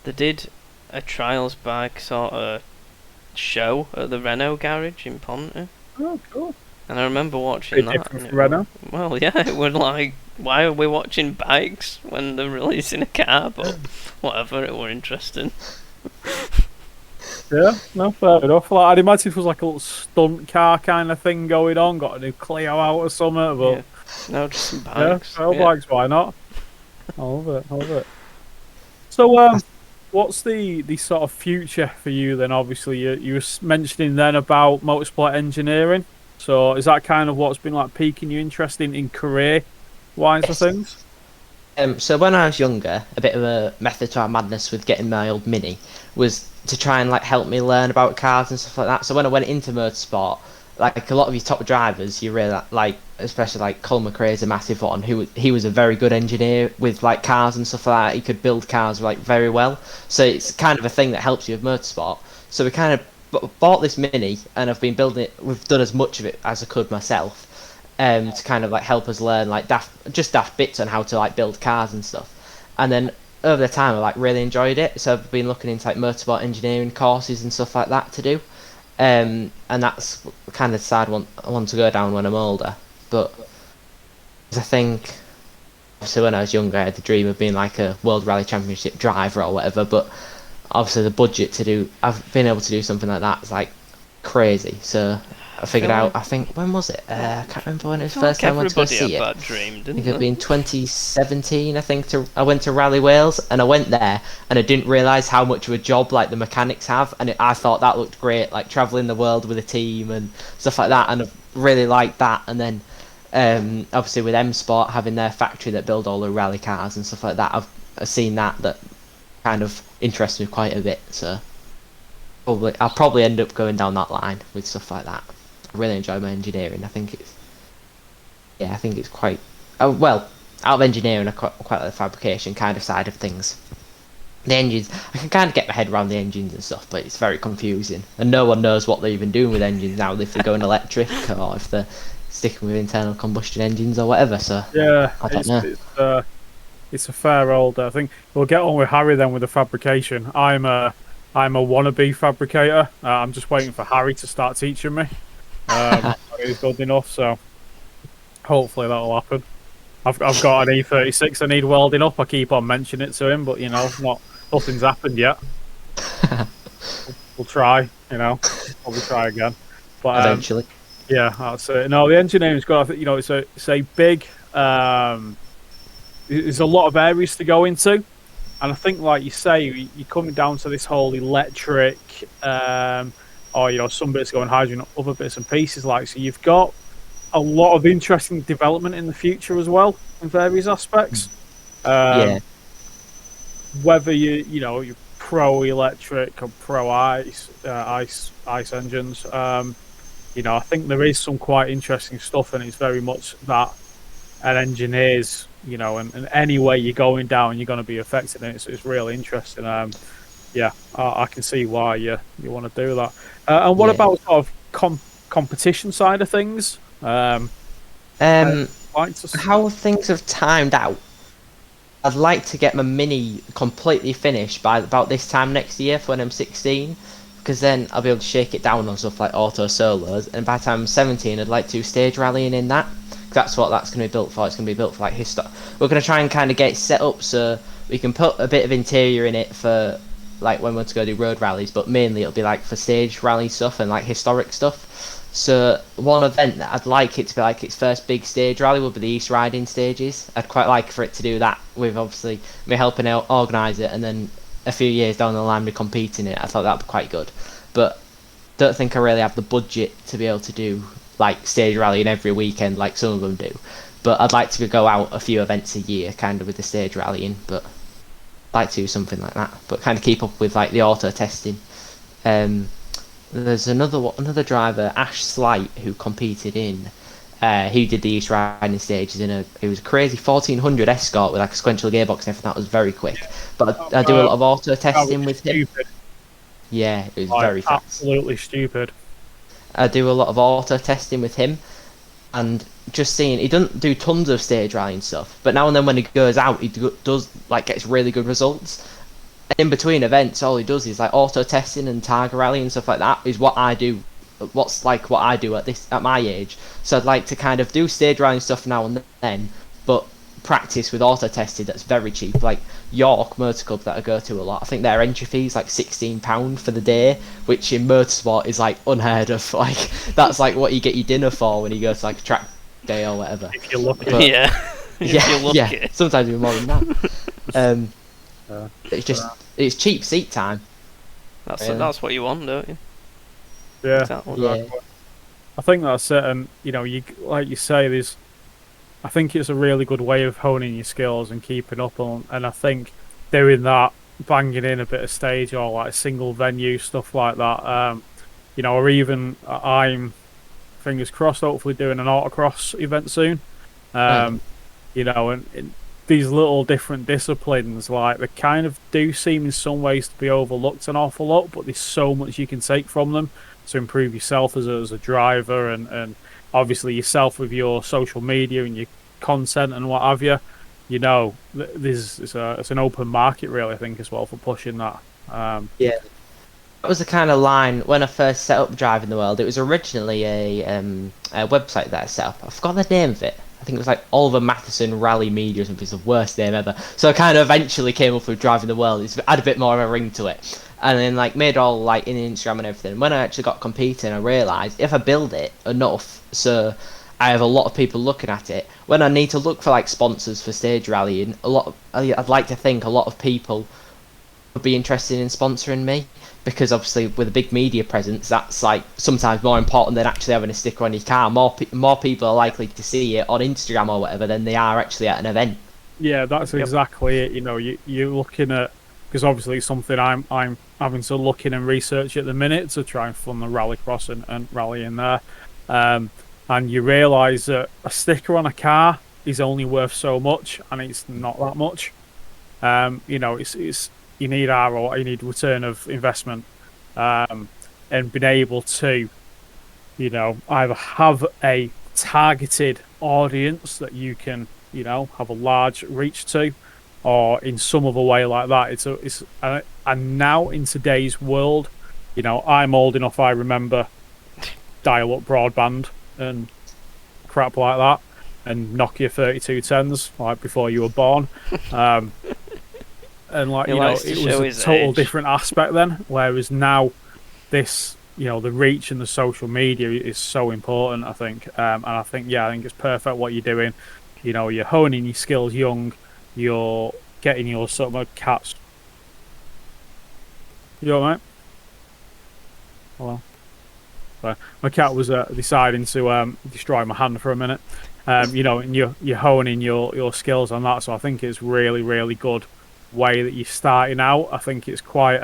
B: they did a trials bike sort of show at the Renault garage in Ponty.
A: Oh, cool.
B: And I remember watching that.
A: Different from Renault?
B: Well, yeah, it was like, why are we watching bikes when they're releasing a car? But whatever, it were interesting.
A: Yeah, no, fair enough. Like, I'd imagine if it was like a little stunt car kind of thing going on, got a new Clio out or something, but...
B: Yeah. No, just some bikes.
A: Yeah, bikes, why not? I love it. So, what's the sort of future for you then? Obviously, you were mentioning then about motorsport engineering. So, is that kind of what's been like piquing your interest in career-wise of things?
C: So when I was younger, a bit of a method to our madness with getting my old Mini was to try and like help me learn about cars and stuff like that. So when I went into motorsport, like a lot of your top drivers, you really like, especially like Colin McRae is a massive one. He was a very good engineer with like cars and stuff like that. He could build cars like very well. So it's kind of a thing that helps you with motorsport. So we kind of bought this Mini, and I've been building it. We've done as much of it as I could myself. To kind of like help us learn like daft bits on how to like build cars and stuff. And then over the time I like really enjoyed it, so I've been looking into like motorsport engineering courses and stuff like that to do. And that's kind of the side I want to go down when I'm older. But I think obviously when I was younger I had the dream of being like a World Rally Championship driver or whatever, but obviously the budget I've been able to do something like that is like crazy. So I figured out, I think, when was it? I can't remember when it was first time I went to go see it.
B: Dream,
C: I think it'd been 2017, I think, I went to Rally Wales, and I went there, and I didn't realise how much of a job, like, the mechanics have, and I thought that looked great, like, travelling the world with a team and stuff like that, and I really liked that, and then, obviously with M Sport, having their factory that build all the rally cars and stuff like that, I've seen that kind of interests me quite a bit, so I'll probably end up going down that line with stuff like that. I really enjoy my engineering. I think it's quite well, out of engineering I quite like the fabrication kind of side of things. The engines, I can kind of get my head around the engines and stuff, but it's very confusing, and no one knows what they're even doing with engines now, if they're going electric or if they're sticking with internal combustion engines or whatever. So
A: yeah,
C: I don't
A: know. It's a fair old. I think we'll get on with Harry then with the fabrication. I'm a wannabe fabricator. I'm just waiting for Harry to start teaching me. He's good enough, so hopefully that'll happen. I've got an E36 I need welding up. I keep on mentioning it to him, but nothing's happened yet. We'll try, probably try again. But
C: eventually,
A: yeah, that's it. No, the engineering's good. I think it's a big. There's a lot of areas to go into, and I think, like you say, you're coming down to this whole electric. Or some bits going hydrogen, other bits and pieces so you've got a lot of interesting development in the future as well in various aspects. Whether you're pro electric or pro ice engines, I think there is some quite interesting stuff, and it's very much that an engineer's and any way you're going down, you're going to be affected, and it's really interesting. I can see why you want to do that. And what about sort of competition side of things?
C: How things have timed out. I'd like to get my Mini completely finished by about this time next year for when I'm 16, because then I'll be able to shake it down on stuff like auto solos, and by the time I'm 17 I'd like to stage rallying in that. That's what that's going to be built for. It's going to be built for like we're going to try and kind of get it set up so we can put a bit of interior in it for like when we want to go do road rallies, but mainly it'll be like for stage rally stuff and like historic stuff. So one event that I'd like it to be like its first big stage rally would be the East Riding stages. I'd quite like for it to do that with obviously me helping out organise it, and then a few years down the line me competing it. I thought that'd be quite good, but don't think I really have the budget to be able to do like stage rallying every weekend like some of them do. But I'd like to go out a few events a year kind of with the stage rallying, but I'd like to do something like that, but kind of keep up with like the auto testing. There's another driver, Ash Slight, who competed in. He did the East Riding stages it was a crazy 1400 Escort with like a sequential gearbox and everything. That was very quick. But I do a lot of auto testing with him.
A: Stupid.
C: Yeah, it was very fast.
A: Absolutely stupid.
C: I do a lot of auto testing with him, and just seeing he doesn't do tons of stage rallying stuff, but now and then when he goes out, he does like gets really good results. In between events, all he does is like auto testing and target rally and stuff like that. Is what I do. What I do at my age. So I'd like to kind of do stage rallying stuff now and then, but practice with auto testing that's very cheap. Like York Motor Club that I go to a lot. I think their entry fee is like £16 for the day, which in motorsport is like unheard of. Like that's like what you get your dinner for when you go to like a track day or whatever.
A: If you're lucky.
C: But,
B: Yeah.
C: Sometimes even more than that. It's cheap seat time.
B: That's what you want, don't you?
A: Yeah.
B: Exactly.
C: Yeah.
A: I think that's it, and you like you say, I think it's a really good way of honing your skills and keeping up on, and I think doing that, banging in a bit of stage or like single venue stuff like that, or even I'm fingers crossed, hopefully doing an autocross event soon. And these little different disciplines, like they kind of do seem in some ways to be overlooked an awful lot, but there's so much you can take from them to improve yourself as a driver, and obviously yourself with your social media and your content and what have you. It's an open market really, I think, as well, for pushing that.
C: Yeah, that was the kind of line when I first set up Driving the World. It was originally a website that I set up. I forgot the name of it. I think it was like Oliver Mathison Rally Media or something. It's the worst name ever. So I kind of eventually came up with Driving the World. It's had a bit more of a ring to it. And then like made all like in Instagram and everything. When I actually got competing, I realised if I build it enough, so I have a lot of people looking at it. When I need to look for like sponsors for stage rallying, I'd like to think a lot of people would be interested in sponsoring me, because obviously with a big media presence, that's like sometimes more important than actually having a sticker on your car. More people are likely to see it on Instagram or whatever than they are actually at an event.
A: Yeah, that's exactly it. You're looking at, because obviously it's something I'm having to look in and research at the minute to try and fund the rallycross and rally in there. And you realise that a sticker on a car is only worth so much, and it's not that much. It's you need ROI, you need return of investment, and being able to, either have a targeted audience that you can, have a large reach to, or in some other way like that. And now in today's world, I'm old enough. I remember dial-up broadband and crap like that, and Nokia 3210s like before you were born. And like it was a total different aspect then. Whereas now, this the reach and the social media is so important. I think, and I think it's perfect what you're doing. You're honing your skills young. You're getting your sort of cats. You alright? Hello. Sorry. My cat was deciding to destroy my hand for a minute. And you're honing your skills on that. So I think it's really, really good way that you're starting out. I think it's quite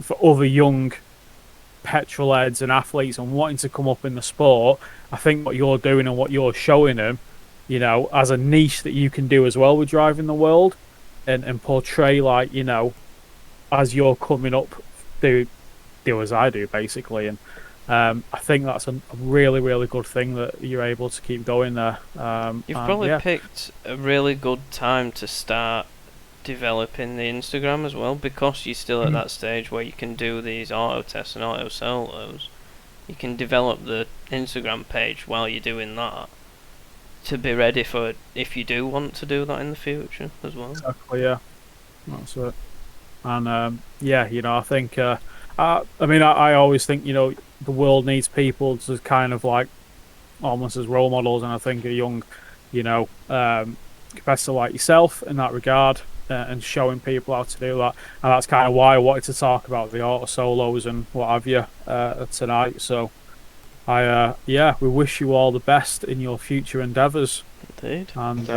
A: for other young petrol heads and athletes and wanting to come up in the sport. I think what you're doing and what you're showing them, as a niche that you can do as well with Driving the World, and portray like as you're coming up, do as I do basically. And I think that's a really, really good thing that you're able to keep going there.
B: You've probably picked a really good time to start developing the Instagram as well, because you're still at that stage where you can do these auto tests and auto solos. You can develop the Instagram page while you're doing that to be ready for if you do want to do that in the future as well.
A: Exactly, yeah. That's it. And yeah, you know, I think I always think, you know, the world needs people to kind of like almost as role models, and I think a young, you know, competitor like yourself in that regard, and showing people how to do that, and that's kind of why I wanted to talk about the auto solos and what have you tonight. So yeah, we wish you all the best in your future endeavours.
B: Indeed.
A: And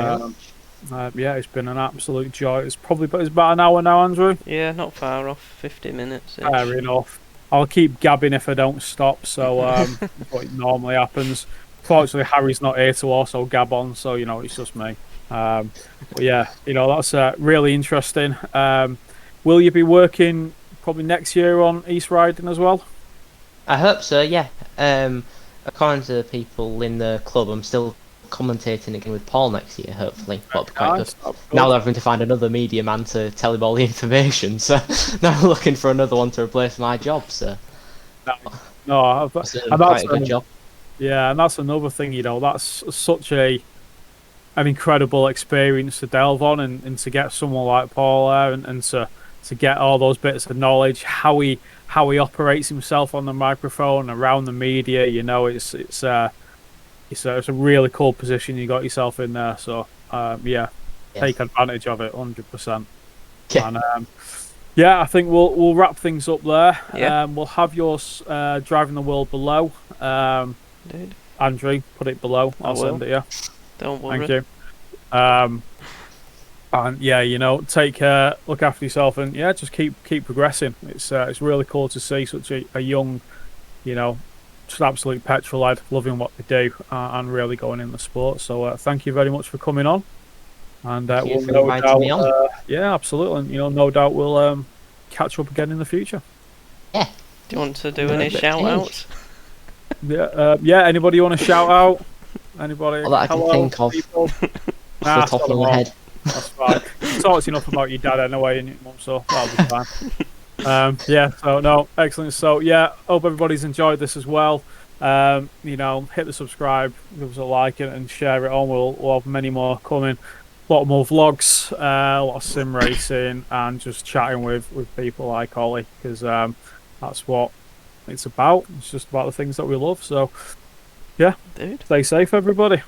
A: yeah, it's been an absolute joy. It's about an hour now, Andrew.
B: Yeah, not far off. 50 minutes.
A: Fair enough. I'll keep gabbing if I don't stop. So what normally happens. Fortunately, Harry's not here to also gab on, so you know it's just me. But yeah, you know that's really interesting. Will you be working probably next year on East Riding as well?
C: I hope so. Yeah. According to the people in the club, I'm still commentating again with Paul next year, hopefully. That'll be quite good. Now they're having to find another media man to tell him all the information, so now I'm looking for another one to replace my job. So
A: no,
C: that's quite a good job.
A: Yeah, and that's another thing. You know, that's such an incredible experience to delve on, and to get someone like Paul there, and to get all those bits of knowledge, how he operates himself on the microphone, around the media. You know, it's a really cool position you got yourself in there. So yeah, take advantage of it 100%.
C: Yeah.
A: And yeah, I think we'll wrap things up there.
B: Yeah.
A: We'll have yours driving the world below.
B: Indeed.
A: Andrew, put it below. I'll send it you.
B: Don't worry.
A: Thank you. And yeah, you know, take care, look after yourself, and yeah, just keep progressing. It's really cool to see such a young, you know, just absolute petrol lad, loving what they do, and really going in the sport. So thank you very much for coming on. And we'll no doubt, yeah, absolutely. And, you know, no doubt we'll catch up again in the future.
C: Yeah.
B: Do you want to do any shout outs?
A: Yeah. Anybody you want to shout out? Anybody?
C: All that I can think of. Off the top of my head.
A: That's fine. Talked enough about your dad anyway and your mum, so that'll be fine. Yeah, so no, excellent. So yeah, hope everybody's enjoyed this as well. You know, hit the subscribe, give us a like, and share it on. We'll have many more coming. A lot more vlogs, a lot of sim racing, and just chatting with people like Ollie, because that's what it's about. It's just about the things that we love. So yeah,
B: Dude.
A: Stay safe, everybody.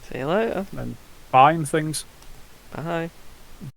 B: See you later.
A: And buying things.
B: Bye.